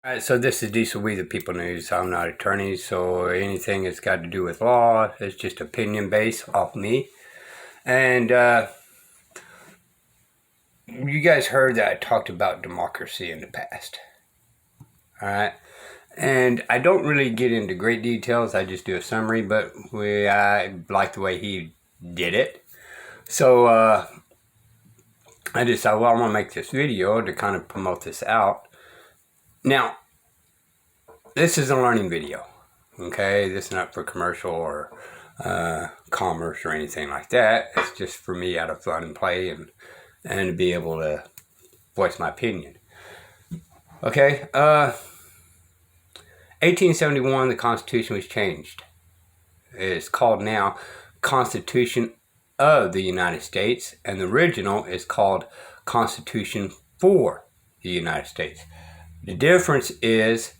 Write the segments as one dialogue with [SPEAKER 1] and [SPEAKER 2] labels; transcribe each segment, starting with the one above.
[SPEAKER 1] Alright, so this is Diesel We the People News. I'm not an attorney, so anything that's got to do with law is just opinion based off me. And you guys heard that I talked about democracy in the past. Alright? And I don't really get into great details, I just do a summary, but I like the way he did it. So I decided, well, I'm going to make this video to kind of promote this out. Now, this is a learning video. Okay, this is not for commercial or commerce or anything like that. It's just for me out of fun and play and to be able to voice my opinion. Okay, 1871, the Constitution was changed. It's called now Constitution of the United States, and the original is called Constitution for the United States. The difference is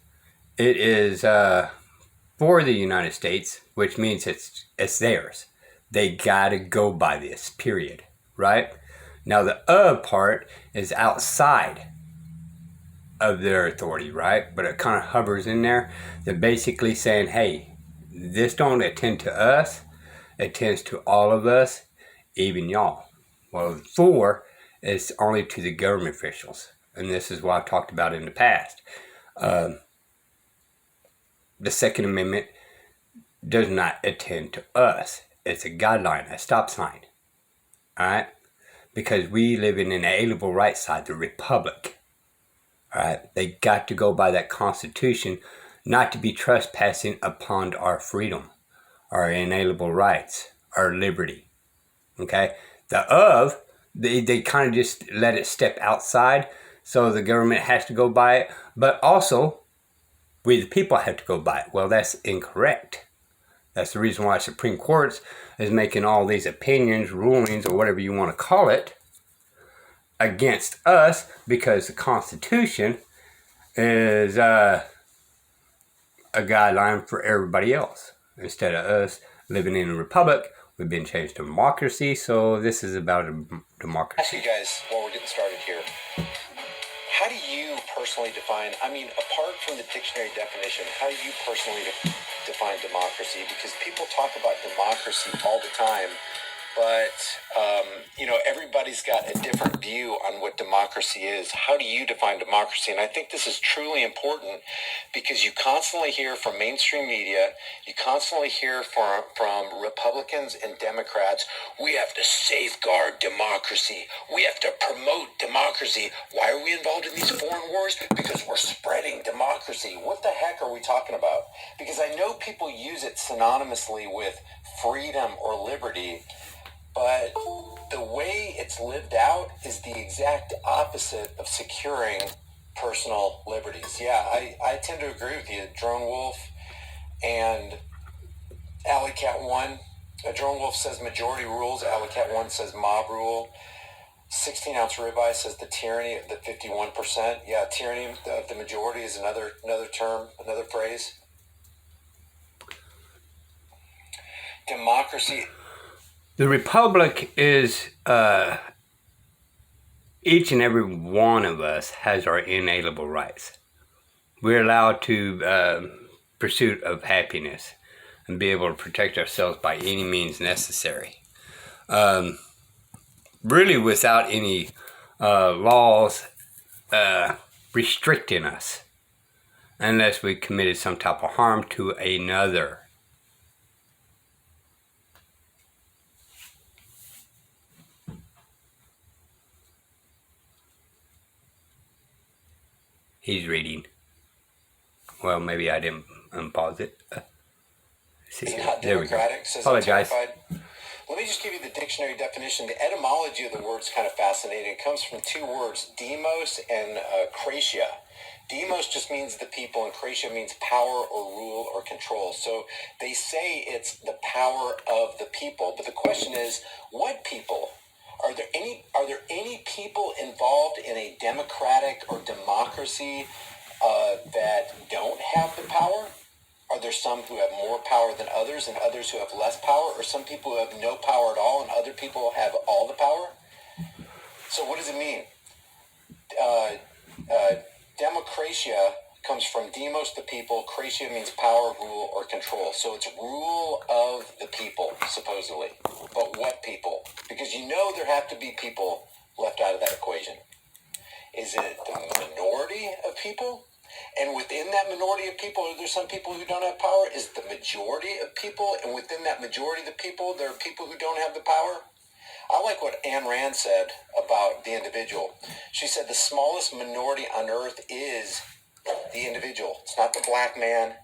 [SPEAKER 1] it is for the United States, which means it's theirs. They gotta go by this, period. Right? Now the part is outside of their authority, right? But it kind of hovers in there. They're basically saying, hey, this don't attend to us, it attends to all of us, even y'all. Well, the for is only to the government officials. And this is what I've talked about in the past. The Second Amendment does not attend to us. It's a guideline, a stop sign. Alright? Because we live in an inalienable right side, the republic. Alright? They got to go by that Constitution, not to be trespassing upon our freedom, our inalienable rights, our liberty. Okay? They kind of just let it step outside, so the government has to go by it, but also we the people have to go by it. Well, that's incorrect. That's the reason why Supreme Court is making all these opinions, rulings, or whatever you want to call it, against us, because the Constitution is a guideline for everybody else. Instead of us living in a republic, we've been changed to democracy, so this is about a democracy.
[SPEAKER 2] Ask you guys, while we're getting started here, how do you personally define, apart from the dictionary definition, how do you personally define democracy? Because people talk about democracy all the time, but, everybody's got a different view on what democracy is. How do you define democracy? And I think this is truly important because you constantly hear from mainstream media, you constantly hear from Republicans and Democrats, we have to safeguard democracy. We have to promote democracy. Why are we involved in these foreign wars? Because we're spreading democracy. What the heck are we talking about? Because I know people use it synonymously with freedom or liberty, but the way it's lived out is the exact opposite of securing personal liberties. Yeah, I tend to agree with you. Drone Wolf and Alley Cat 1. Drone Wolf says majority rules. Alley Cat 1 says mob rule. 16-ounce ribeye says the tyranny of the 51%. Yeah, tyranny of the majority is another term, another phrase. Democracy.
[SPEAKER 1] The republic is, each and every one of us has our inalienable rights. We're allowed to pursuit of happiness and be able to protect ourselves by any means necessary. Really without any laws restricting us, unless we committed some type of harm to another. He's reading. Well, maybe I didn't unpause it.
[SPEAKER 2] See, there we go.
[SPEAKER 1] Apologize.
[SPEAKER 2] Let me just give you the dictionary definition. The etymology of the word is kind of fascinating. It comes from two words, demos and kratia. Demos just means the people, and kratia means power or rule or control. So they say it's the power of the people. But the question is, what people? Are there any people involved in a democratic or democracy that don't have the power? Are there some who have more power than others and others who have less power? Or some people who have no power at all and other people have all the power? So what does it mean? Democratia comes from demos, the people. Cratio means power, rule, or control. So it's rule of the people, supposedly. But what people? Because you know there have to be people left out of that equation. Is it the minority of people? And within that minority of people, are there some people who don't have power? Is it the majority of people? And within that majority of the people, there are people who don't have the power? I like what Ayn Rand said about the individual. She said the smallest minority on earth is the individual. It's not the black man.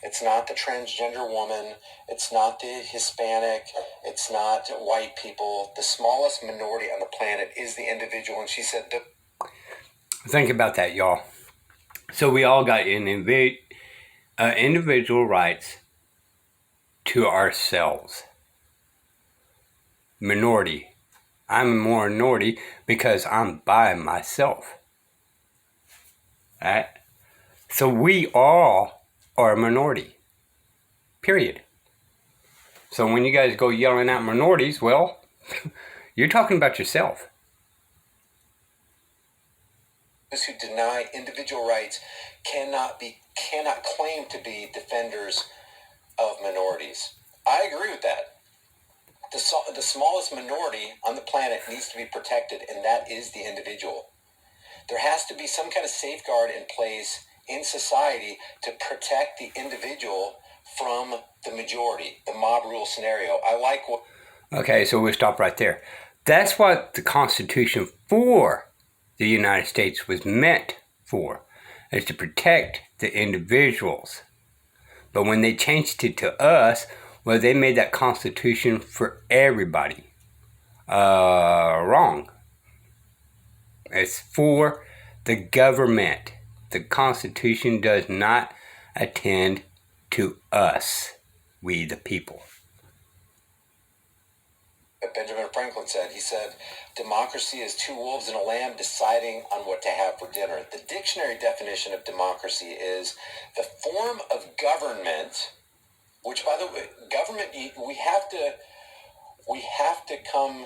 [SPEAKER 2] It's not the transgender woman. It's not the Hispanic. It's not white people. The smallest minority on the planet is the individual. And she said,
[SPEAKER 1] Think about that, y'all. So we all got individual rights to ourselves. Minority. I'm a minority because I'm by myself. Alright? So we all are a minority. Period. So when you guys go yelling at minorities, well, you're talking about yourself.
[SPEAKER 2] Those who deny individual rights cannot claim to be defenders of minorities. I agree with that. The smallest minority on the planet needs to be protected, and that is the individual. There has to be some kind of safeguard in place in society to protect the individual from the majority, the mob rule scenario. I like what...
[SPEAKER 1] Okay, so we'll stop right there. That's what the Constitution for the United States was meant for, is to protect the individuals. But when they changed it to us, well, they made that Constitution for everybody. Wrong. It's for the government. The Constitution does not attend to us, we the people.
[SPEAKER 2] Benjamin Franklin said. He said, democracy is two wolves and a lamb deciding on what to have for dinner. The dictionary definition of democracy is the form of government, which, by the way, government, we have to come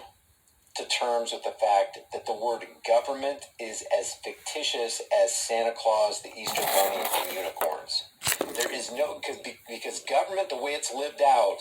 [SPEAKER 2] to terms with the fact that the word government is as fictitious as Santa Claus, the Easter Bunny, and unicorns. There is no, because government, the way it's lived out,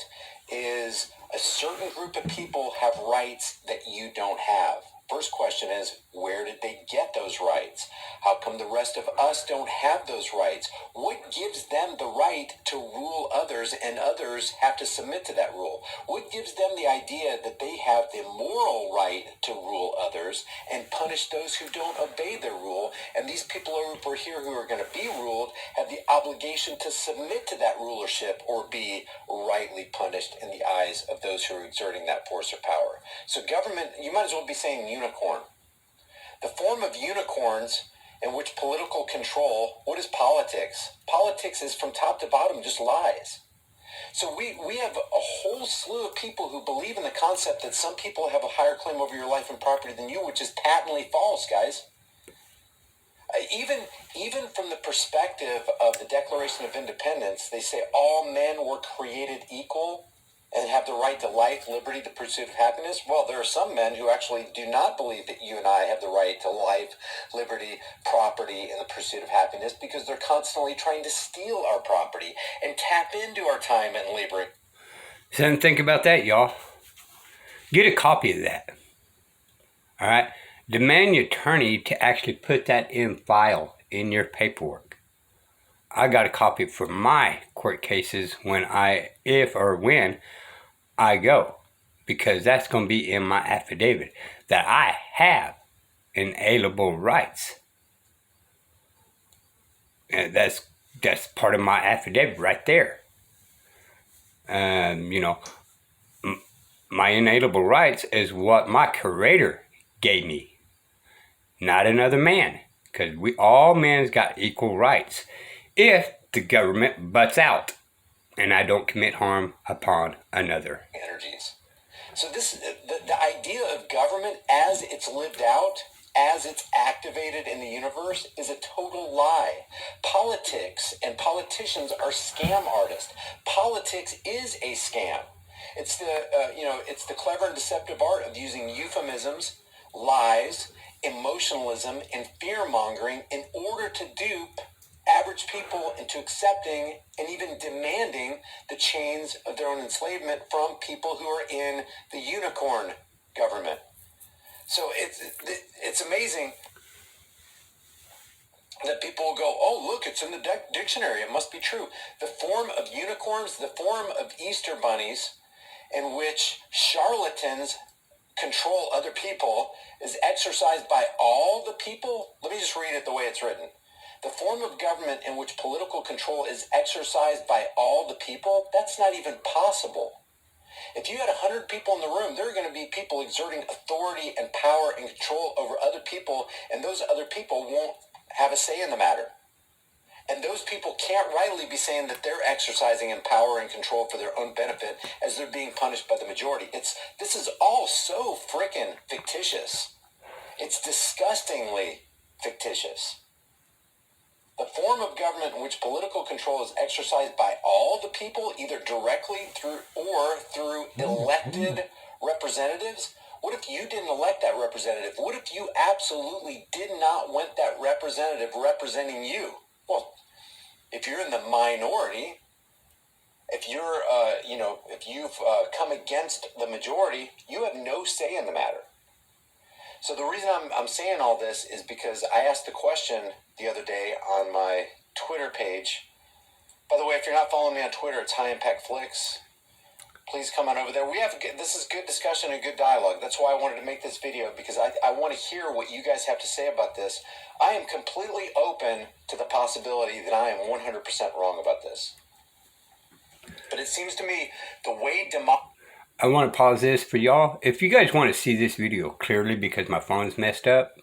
[SPEAKER 2] is a certain group of people have rights that you don't have. First question is, where did they get those rights? How come the rest of us don't have those rights? What gives them the right to rule others and others have to submit to that rule? What gives them the idea that they have the moral right to rule others and punish those who don't obey their rule? And these people over here who are going to be ruled have the obligation to submit to that rulership or be rightly punished in the eyes of those who are exerting that force or power. So government, you might as well be saying unicorn. The form of unicorns in which political control, what is politics? Politics is from top to bottom just lies. So we have a whole slew of people who believe in the concept that some people have a higher claim over your life and property than you, which is patently false, guys. Even from the perspective of the Declaration of Independence, they say all men were created equal and have the right to life, liberty, the pursuit of happiness. Well, there are some men who actually do not believe that you and I have the right to life, liberty, property, and the pursuit of happiness because they're constantly trying to steal our property and tap into our time and labor.
[SPEAKER 1] So then think about that, y'all. Get a copy of that. All right? Demand your attorney to actually put that in file in your paperwork. I got a copy for my court cases when if or when I go, because that's going to be in my affidavit that I have inalienable rights. And that's part of my affidavit right there. My inalienable rights is what my Creator gave me, not another man, because all men's got equal rights. If the government butts out and I don't commit harm upon another.
[SPEAKER 2] Energies. So the idea of government as it's lived out, as it's activated in the universe, is a total lie. Politics and politicians are scam artists. Politics is a scam. It's the clever and deceptive art of using euphemisms, lies, emotionalism, and fear-mongering in order to dupe average people into accepting and even demanding the chains of their own enslavement from people who are in the unicorn government. So it's amazing that people will go, oh, look, it's in the dictionary. It must be true. The form of unicorns, the form of Easter bunnies, in which charlatans control other people, is exercised by all the people. Let me just read it the way it's written. The form of government in which political control is exercised by all the people, that's not even possible. If you had 100 people in the room, there are going to be people exerting authority and power and control over other people, and those other people won't have a say in the matter. And those people can't rightly be saying that they're exercising in power and control for their own benefit as they're being punished by the majority. This is all so freaking fictitious. It's disgustingly fictitious. The form of government in which political control is exercised by all the people, either directly through elected representatives. What if you didn't elect that representative? What if you absolutely did not want that representative representing you? Well, if you're in the minority, if you're, if you've come against the majority, you have no say in the matter. So the reason I'm saying all this is because I asked the question the other day on my Twitter page. By the way, if you're not following me on Twitter, it's High Impact Flicks. Please come on over there. This is good discussion and good dialogue. That's why I wanted to make this video, because I want to hear what you guys have to say about this. I am completely open to the possibility that I am 100% wrong about this. But it seems to me the way
[SPEAKER 1] I want to pause this for y'all. If you guys want to see this video clearly, because my phone's messed up,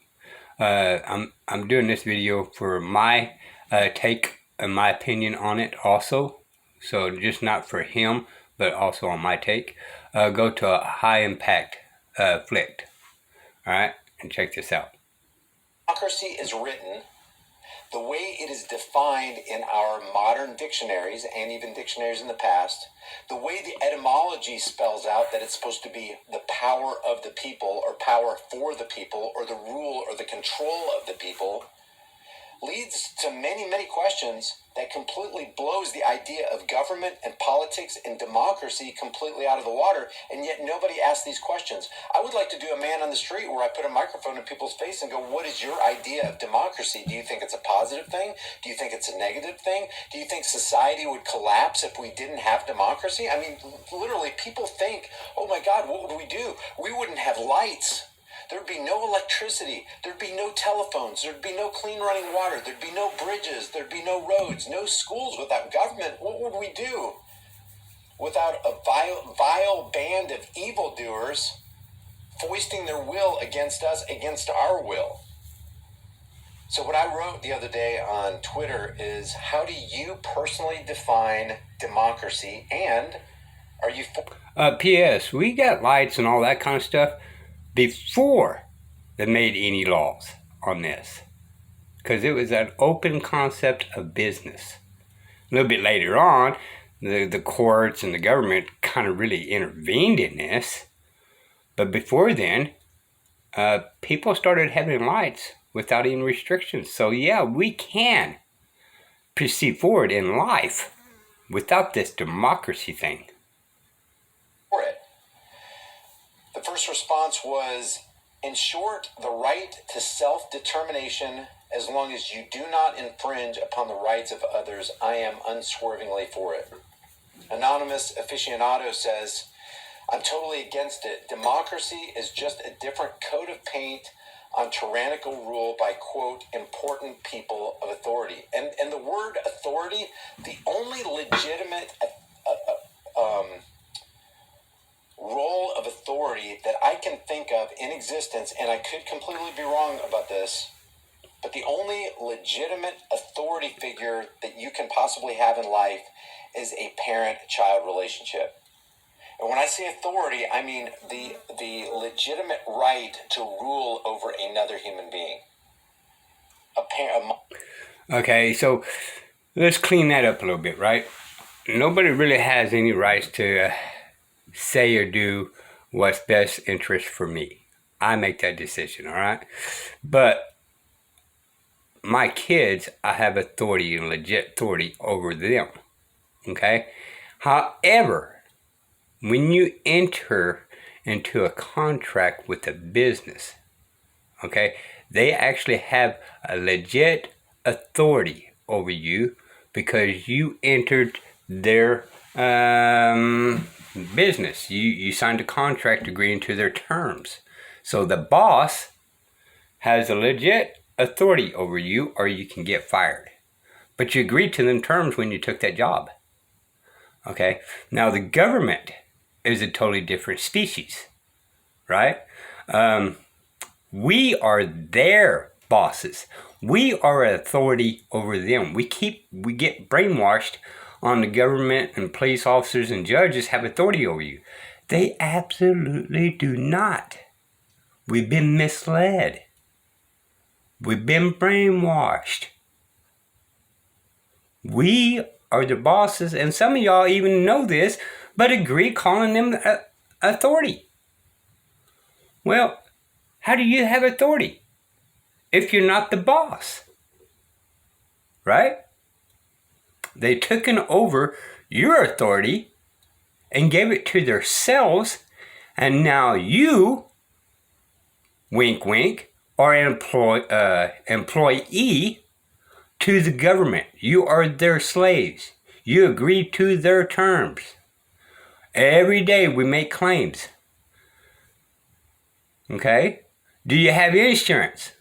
[SPEAKER 1] I'm doing this video for my take and my opinion on it also. So just not for him, but also on my take. Go to a High Impact Flick. Alright, and check this out.
[SPEAKER 2] Democracy is written, the way it is defined in our modern dictionaries, and even dictionaries in the past, the way the etymology spells out that it's supposed to be the power of the people, or power for the people, or the rule or the control of the people, leads to many, many questions that completely blows the idea of government and politics and democracy completely out of the water, and yet nobody asks these questions. I would like to do a man on the street where I put a microphone in people's face and go, what is your idea of democracy? Do you think it's a positive thing? Do you think it's a negative thing? Do you think society would collapse if we didn't have democracy? I mean, literally, people think, oh my God, what would we do? We wouldn't have lights. There'd be no electricity. There'd be no telephones. There'd be no clean running water. There'd be no bridges. There'd be no roads, no schools. Without government, what would we do? Without a vile band of evildoers foisting their will against us, against our will. So what I wrote the other day on Twitter is, how do you personally define democracy, and are you...
[SPEAKER 1] P.S. We got lights and all that kind of stuff before they made any laws on this, because it was an open concept of business. A little bit later on, the courts and the government kind of really intervened in this, but before then, people started having lights without any restrictions. So yeah, we can proceed forward in life without this democracy thing.
[SPEAKER 2] For it. The first response was, in short, the right to self-determination, as long as you do not infringe upon the rights of others, I am unswervingly for it. Anonymous aficionado says, I'm totally against it. Democracy is just a different coat of paint on tyrannical rule by, quote, important people of authority. And the word authority, the only legitimate role of authority that I can think of in existence, and I could completely be wrong about this, but the only legitimate authority figure that you can possibly have in life is a parent-child relationship. And when I say authority, I mean the legitimate right to rule over another human being.
[SPEAKER 1] Okay, so let's clean that up a little bit, right? Nobody really has any rights to say or do what's best interest for me. I make that decision, all right? But my kids, I have authority and legit authority over them. Okay? However, when you enter into a contract with a business, okay, they actually have a legit authority over you because you entered their business. You signed a contract agreeing to their terms. So the boss has a legit authority over you, or you can get fired. But you agreed to them terms when you took that job. Okay? Now the government is a totally different species, right? We are their bosses. We are authority over them. We get brainwashed on the government, and police officers and judges have authority over you. They absolutely do not. We've been misled. We've been brainwashed. We are the bosses, and some of y'all even know this, but agree calling them authority. Well, how do you have authority if you're not the boss? Right? They took over your authority and gave it to themselves, and now you, wink wink, are an employee to the government. You are their slaves. You agree to their terms. Every day we make claims. Okay? Do you have insurance?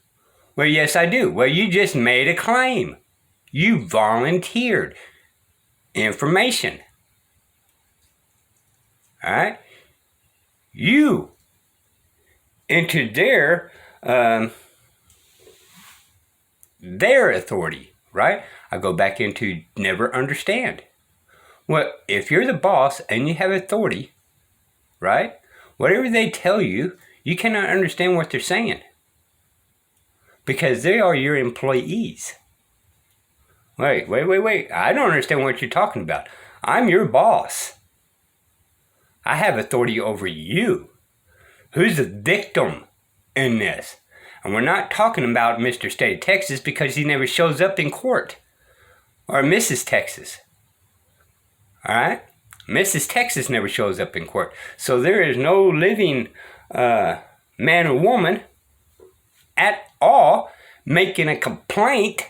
[SPEAKER 1] Well, yes, I do. Well, you just made a claim. You volunteered information. All right? You entered their authority, right? I go back into never understand. Well, if you're the boss and you have authority, right? Whatever they tell you, you cannot understand what they're saying. Because they are your employees. Wait. I don't understand what you're talking about. I'm your boss. I have authority over you. Who's the victim in this? And we're not talking about Mr. State of Texas because he never shows up in court. Or Mrs. Texas. Alright? Mrs. Texas never shows up in court. So there is no living man or woman at all making a complaint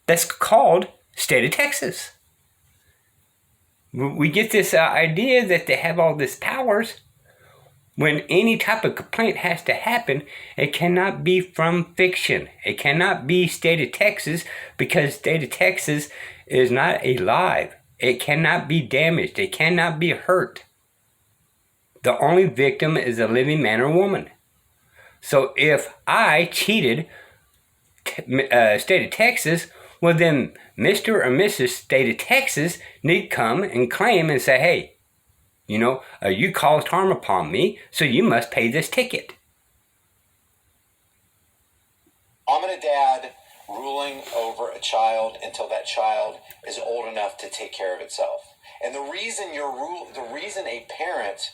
[SPEAKER 1] that's called State of Texas. We get this idea that they have all these powers. When any type of complaint has to happen, it cannot be from fiction. It cannot be State of Texas because State of Texas is not alive. It cannot be damaged. It cannot be hurt. The only victim is a living man or woman. So if I cheated State of Texas, well then Mr. or Mrs. State of Texas need to come and claim and say, hey, you caused harm upon me, so you must pay this ticket.
[SPEAKER 2] I'm a dad ruling over a child until that child is old enough to take care of itself. And the reason a parent,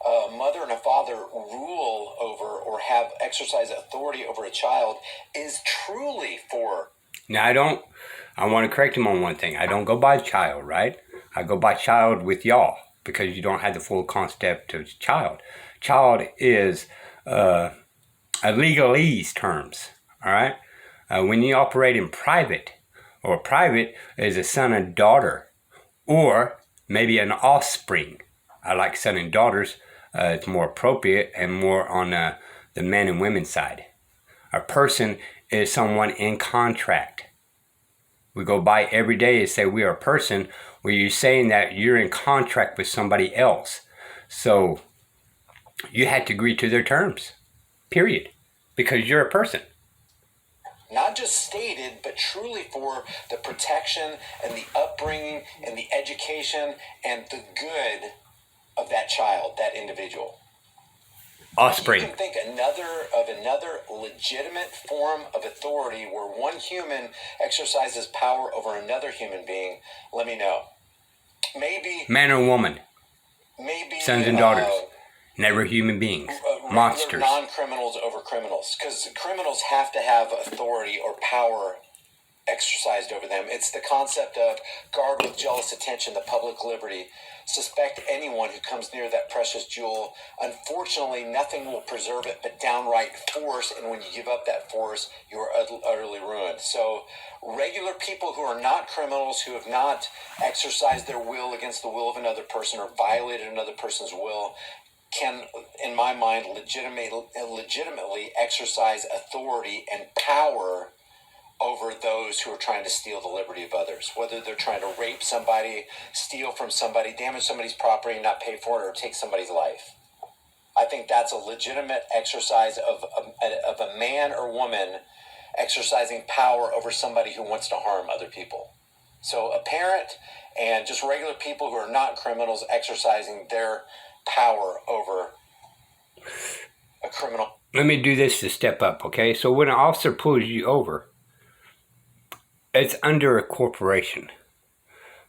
[SPEAKER 2] a mother and a father rule over or exercise authority over a child is truly for...
[SPEAKER 1] Now I want to correct him on one thing. I don't go by child, right? I go by child with y'all because you don't have the full concept of child. Child is a legalese terms, all right? When you operate in private, or private is a son and daughter, or maybe an offspring. I like son and daughters. It's more appropriate and more on the men and women side. A person is someone in contract. We go by every day and say we are a person where you're saying that you're in contract with somebody else. So you had to agree to their terms, period, because you're a person.
[SPEAKER 2] Not just stated, but truly for the protection and the upbringing and the education and the good of that child, that individual.
[SPEAKER 1] Offspring.
[SPEAKER 2] You can think of another legitimate form of authority where one human exercises power over another human being. Let me know. Maybe
[SPEAKER 1] man or woman.
[SPEAKER 2] Maybe
[SPEAKER 1] sons and daughters. Never human beings. monsters.
[SPEAKER 2] Non-criminals over criminals, because criminals have to have authority or power exercised over them. It's the concept of guard with jealous attention the public liberty. Suspect anyone who comes near that precious jewel. Unfortunately, nothing will preserve it but downright force, and when you give up that force, you are utterly ruined. So regular people who are not criminals, who have not exercised their will against the will of another person or violated another person's will, can, in my mind, legitimately exercise authority and power over those who are trying to steal the liberty of others, whether they're trying to rape somebody, steal from somebody, damage somebody's property and not pay for it, or take somebody's life. I think that's a legitimate exercise of a man or woman exercising power over somebody who wants to harm other people. So a parent and just regular people who are not criminals exercising their power over a criminal.
[SPEAKER 1] Let me do this to step up, okay? So when an officer pulls you over, it's under a corporation.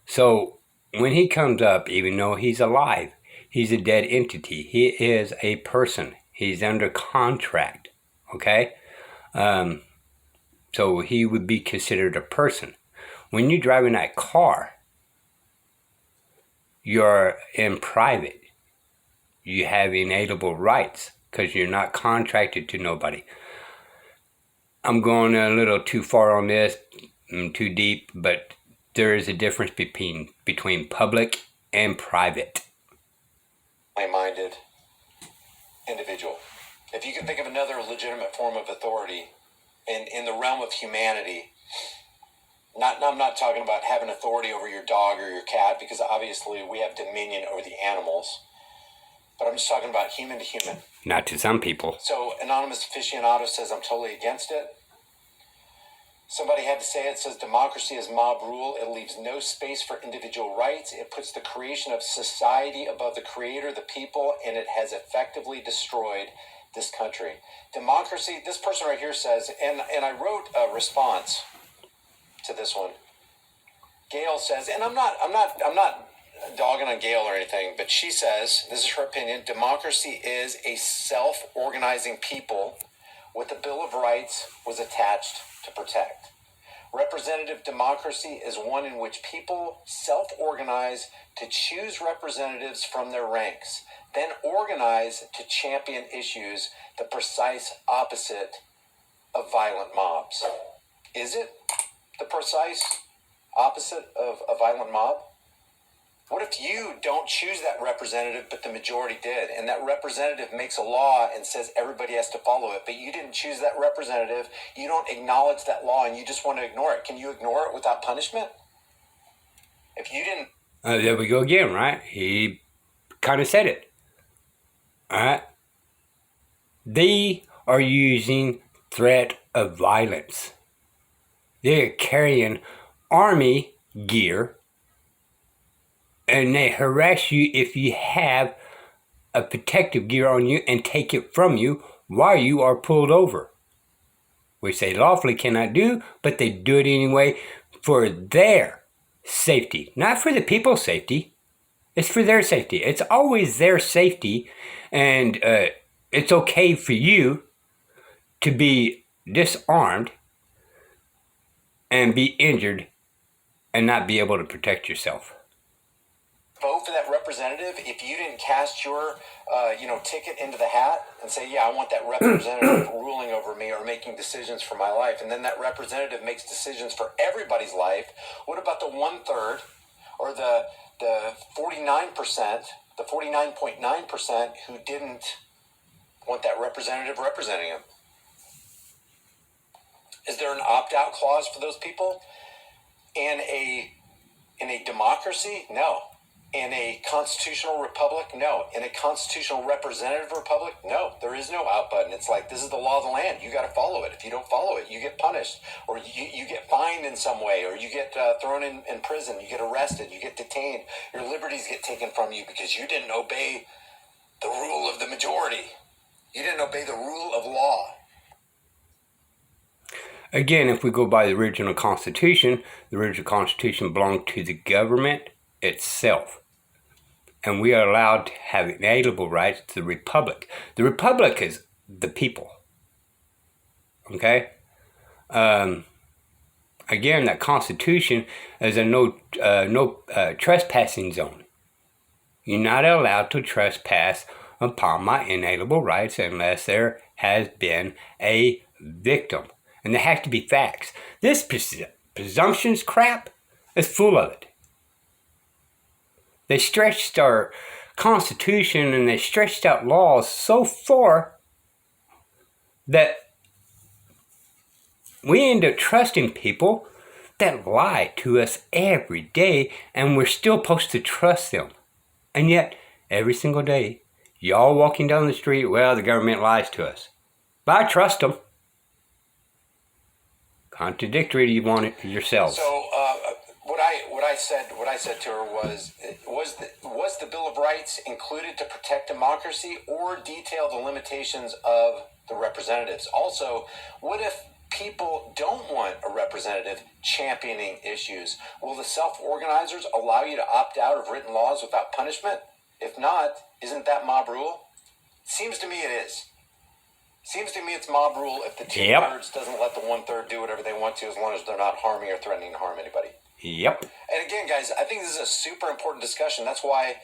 [SPEAKER 1] So when he comes up, even though he's alive, he's a dead entity. He is a person. He's under contract, okay? So he would be considered a person. When you're driving that car, you're in private. You have inalienable rights because you're not contracted to nobody. I'm going a little too far on this, too deep, but there is a difference between public and private.
[SPEAKER 2] Minded individual. If you can think of another legitimate form of authority in the realm of humanity, I'm not talking about having authority over your dog or your cat, because obviously we have dominion over the animals, but I'm just talking about human to human.
[SPEAKER 1] Not to some people.
[SPEAKER 2] So Anonymous Aficionado says, I'm totally against it. Somebody had to say it. Says democracy is mob rule. It leaves no space for individual rights. It puts the creation of society above the creator, the people, and it has effectively destroyed this country. Democracy, this person right here says, and I wrote a response to this one. Gail says, and I'm not dogging on Gail or anything, but she says, this is her opinion, democracy is a self-organizing people with a Bill of Rights was attached to protect. Representative democracy is one in which people self-organize to choose representatives from their ranks, then organize to champion issues, the precise opposite of violent mobs. Is it the precise opposite of a violent mob? What if you don't choose that representative, but the majority did, and that representative makes a law and says everybody has to follow it, but you didn't choose that representative, you don't acknowledge that law, and you just want to ignore it? Can you ignore it without punishment? If you didn't...
[SPEAKER 1] there we go again, right? He kind of said it. All right? They are using threat of violence. They're carrying army gear, and they harass you if you have a protective gear on you and take it from you while you are pulled over, which they lawfully cannot do, but they do it anyway for their safety, not for the people's safety. It's for their safety. It's always their safety, and it's okay for you to be disarmed and be injured and not be able to protect yourself.
[SPEAKER 2] Vote for that representative if you didn't cast your ticket into the hat and say, yeah, I want that representative ruling over me or making decisions for my life, and then that representative makes decisions for everybody's life. What about the 1/3 or the 49%, the 49.9% who didn't want that representative representing them? Is there an opt-out clause for those people? In a democracy? No. In a constitutional republic? No. In a constitutional representative republic? No. There is no out button. It's like, this is the law of the land. You got to follow it. If you don't follow it, you get punished, or you get fined in some way, or you get thrown in prison, you get arrested, you get detained, your liberties get taken from you because you didn't obey the rule of the majority. You didn't obey the rule of law.
[SPEAKER 1] Again, if we go by the original Constitution belonged to the government itself. and we are allowed to have inalienable rights to the republic. The republic is the people. Okay? Again, that Constitution is a no trespassing zone. You're not allowed to trespass upon my inalienable rights unless there has been a victim. And there have to be facts. This presumptions crap is full of it. They stretched our Constitution and they stretched out laws so far that we end up trusting people that lie to us every day, and we're still supposed to trust them. And yet, every single day, y'all walking down the street, well, the government lies to us. But I trust them. Contradictory to you want it yourselves.
[SPEAKER 2] So, what I said to her was the Bill of Rights included to protect democracy or detail the limitations of the representatives? Also, what if people don't want a representative championing issues? Will the self-organizers allow you to opt out of written laws without punishment? If not, isn't that mob rule? Seems to me it is. Seems to me it's mob rule if the two-thirds doesn't let the one-third do whatever they want to, as long as they're not harming or threatening to harm anybody.
[SPEAKER 1] Yep.
[SPEAKER 2] And again, guys, I think this is a super important discussion. That's why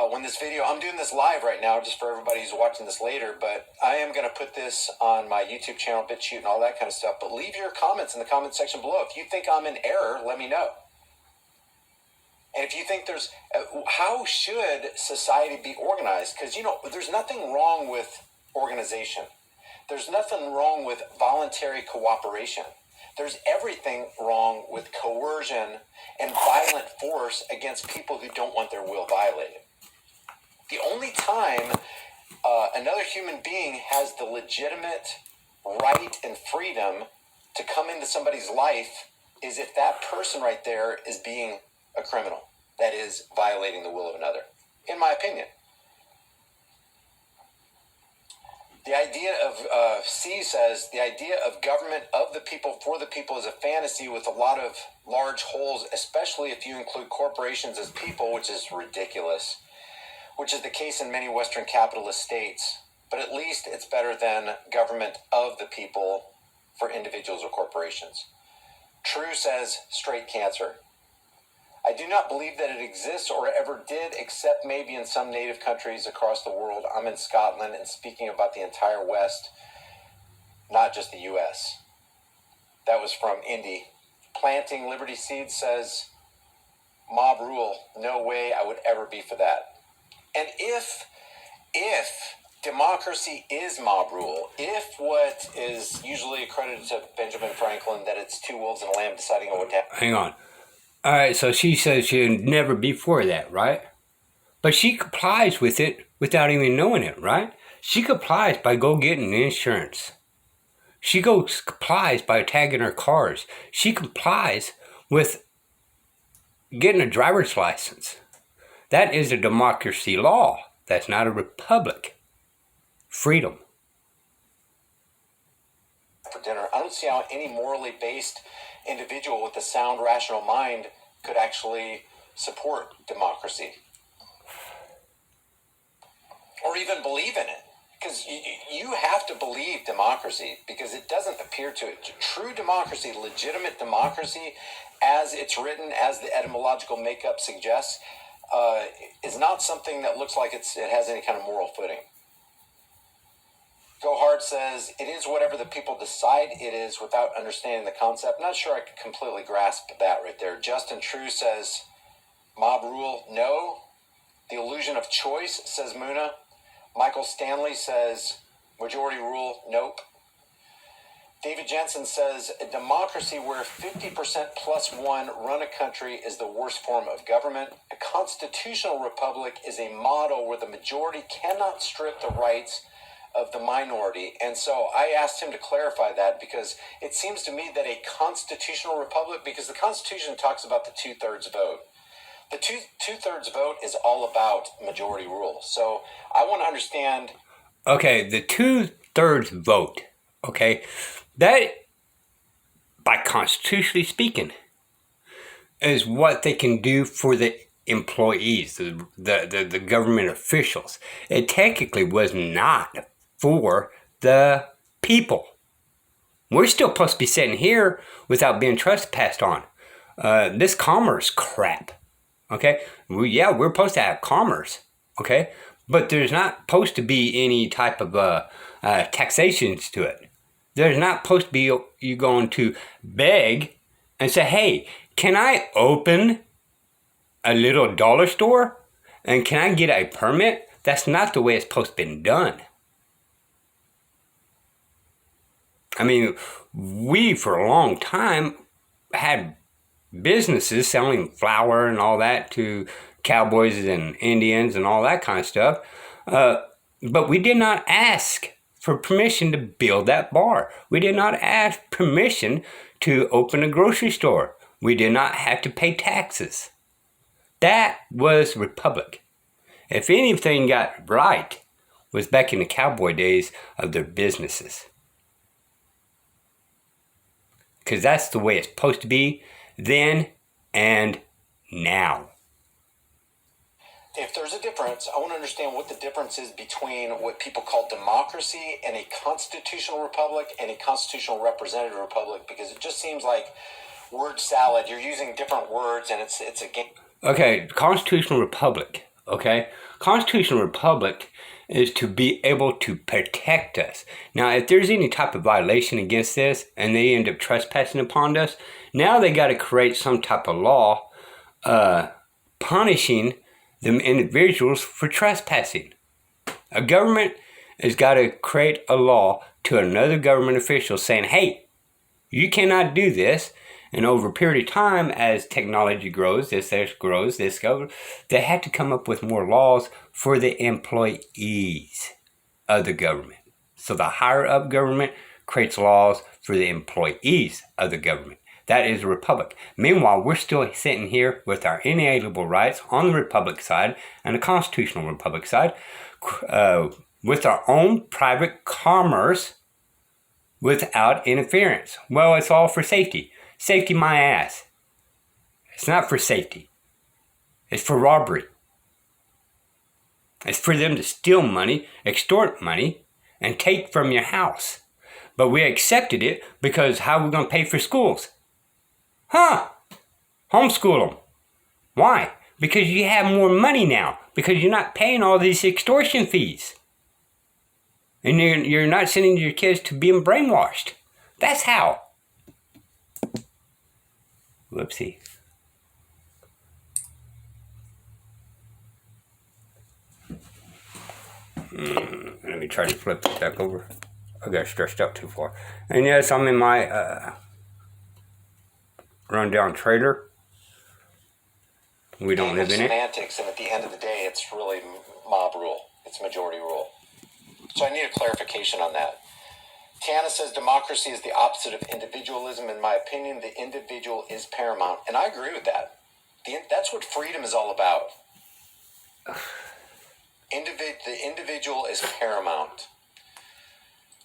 [SPEAKER 2] when this video, I'm doing this live right now just for everybody who's watching this later, but I am going to put this on my YouTube channel, BitChute, and all that kind of stuff. But leave your comments in the comment section below. If you think I'm in error, let me know. And if you think there's, how should society be organized? Because, you know, there's nothing wrong with organization. There's nothing wrong with voluntary cooperation. There's everything wrong with coercion and violent force against people who don't want their will violated. The only time another human being has the legitimate right and freedom to come into somebody's life is if that person right there is being a criminal. That is violating the will of another, in my opinion. The idea of, C says, the idea of government of the people for the people is a fantasy with a lot of large holes, especially if you include corporations as people, which is ridiculous, which is the case in many Western capitalist states. But at least it's better than government of the people for individuals or corporations. True says, straight cancer. I do not believe that it exists or ever did, except maybe in some native countries across the world. I'm in Scotland and speaking about the entire West, not just the U.S. That was from Indy. Planting Liberty Seed says, mob rule, no way I would ever be for that. And if democracy is mob rule, if what is usually accredited to Benjamin Franklin, that it's two wolves and a lamb deciding on what to happen.
[SPEAKER 1] Hang on. All right, so she says she'd never be for that, right? But she complies with it without even knowing it, right? She complies by go getting insurance. She complies by tagging her cars. She complies with getting a driver's license. That is a democracy law. That's not a republic. Freedom.
[SPEAKER 2] For dinner, I don't see how any morally based individual with a sound, rational mind could actually support democracy or even believe in it. Because you have to believe democracy, because it doesn't appear to it. True democracy, legitimate democracy, as it's written, as the etymological makeup suggests, is not something that looks like it has any kind of moral footing. Go Hard says, it is whatever the people decide it is without understanding the concept. Not sure I could completely grasp that right there. Justin True says, mob rule, no. The illusion of choice, says Muna. Michael Stanley says, majority rule, nope. David Jensen says, a democracy where 50% plus one run a country is the worst form of government. A constitutional republic is a model where the majority cannot strip the rights of the minority. And so I asked him to clarify that, because it seems to me that a constitutional republic, because the Constitution talks about the two-thirds vote. The two-thirds vote is all about majority rule. So I want to understand.
[SPEAKER 1] Okay, the two-thirds vote, okay, that, by constitutionally speaking, is what they can do for the employees, the government officials. It technically was not for the people. We're still supposed to be sitting here without being trespassed on. This commerce crap, okay? We're supposed to have commerce, okay? But there's not supposed to be any type of taxations to it. There's not supposed to be you going to beg and say, hey, can I open a little dollar store? And can I get a permit? That's not the way it's supposed to be done. I mean, we for a long time had businesses selling flour and all that to cowboys and Indians and all that kind of stuff. But we did not ask for permission to build that bar. We did not ask permission to open a grocery store. We did not have to pay taxes. That was republic. If anything got right, was back in the cowboy days of their businesses. Because that's the way it's supposed to be then and now.
[SPEAKER 2] If there's a difference, I want to understand what the difference is between what people call democracy and a constitutional republic and a constitutional representative republic, because it just seems like word salad. You're using different words and it's a game.
[SPEAKER 1] Okay, constitutional republic, okay? Constitutional republic is to be able to protect us. Now, if there's any type of violation against this and they end up trespassing upon us, now they got to create some type of law punishing them individuals for trespassing. A government has got to create a law to another government official saying, hey, you cannot do this. And over a period of time, as technology grows, this grows, they had to come up with more laws for the employees of the government. So the higher up government creates laws for the employees of the government. That is a republic. Meanwhile, we're still sitting here with our inalienable rights on the republic side and the constitutional republic side with our own private commerce without interference. Well, it's all for safety. Safety my ass. It's not for safety. It's for robbery. It's for them to steal money, extort money, and take from your house. But we accepted it because how are we going to pay for schools? Homeschool them. Why? Because you have more money now. Because you're not paying all these extortion fees. And you're not sending your kids to being brainwashed. That's how. Whoopsie. Let me try to flip this back over. I got stretched out too far. And yes, I'm in my rundown trailer. We don't live in it.
[SPEAKER 2] Semantics, and at the end of the day, it's really mob rule. It's majority rule. So I need a clarification on that. Tiana says democracy is the opposite of individualism. In my opinion, the individual is paramount. And I agree with that. That's what freedom is all about. The individual is paramount.